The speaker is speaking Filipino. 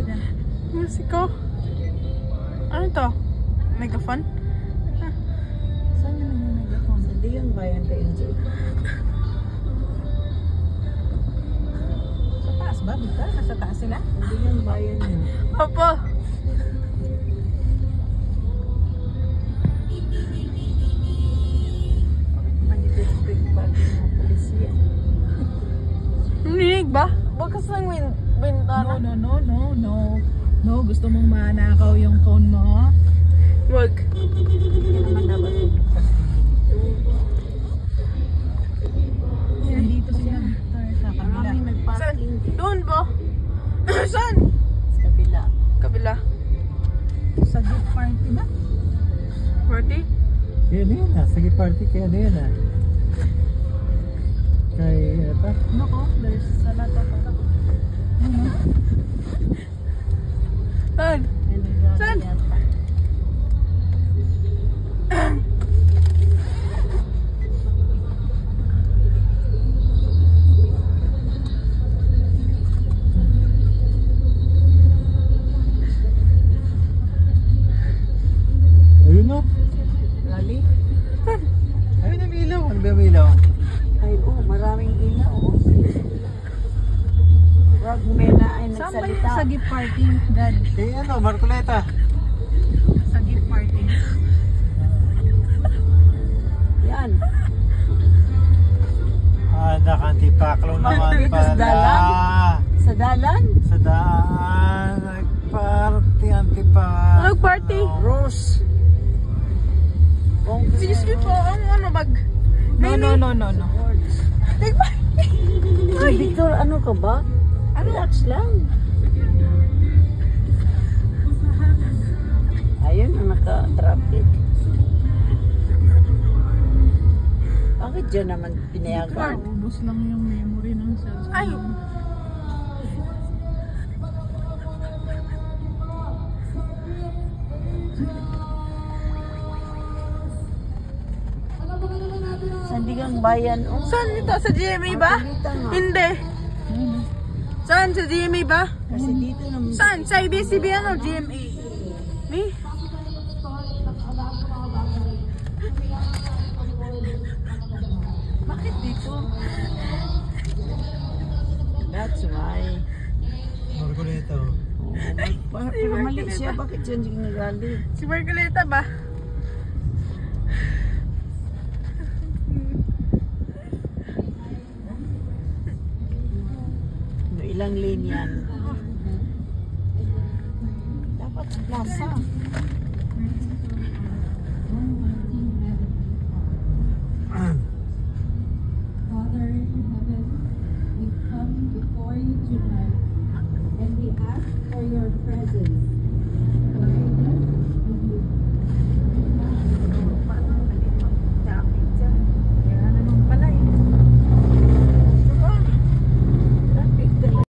dyan. Musiko. Ano to? Megaphone? Saan naman yung megaphone? Hindi yung bayan kayo dyan. Sa taas ba? Bika? Nasa taas sila? Hindi yung bayan yun. Opo. Pag-district parking ng polisiya. Narinig ba? Bukas ng bintana. No. Gusto mong manakaw yung phone mo? Wag. Hindi naman dapat bubuksan. Nandito sila, Victor, sa kabila. Maraming Saan? nagparking Doon ba? Saan? sa kabila. Kabila. Sa gift party ba? Party? Kaya na yun ah. Sige party kaya na yun ah. Kay ano pa? Nako, there's a lot of Saan? Saan? Ayun no? Rally? Ayun ang ilaw. Ano ba yung ilaw? Ay, maraming ilaw. Wag mena ay Saan ba nagsalita. yung sa gift party, Dad? Kay ano, Marcoleta. Sa gift party. Yan. Nakantipaklo naman Dito sa pala. dalan? Sa dalan? Sa daan. Nagparty, antipaklo. Nag-party? Rose. Excuse me po, ang ano bag? No. Nag-party! Ay, Victor, ano ka ba? Relax lang. Ayun ang naka-traffic. Bakit dyan naman pinayagan? Ubus lang yung memory ng cellphone. Ay! Sandigang bayan. Oh. Saan ito? Sa GMA ba? Marcolita nga. Hindi. Saan? Sa GMA ba? Kasi dito naman. Saan? Sa ABS-CBN o GMA? Me? Bakit dito? That's why. Marcoleta. Pero mali siya. Bakit dyan yung nagalit? Si Marcoleta ba? Ilang lane yan? Dapat plaza.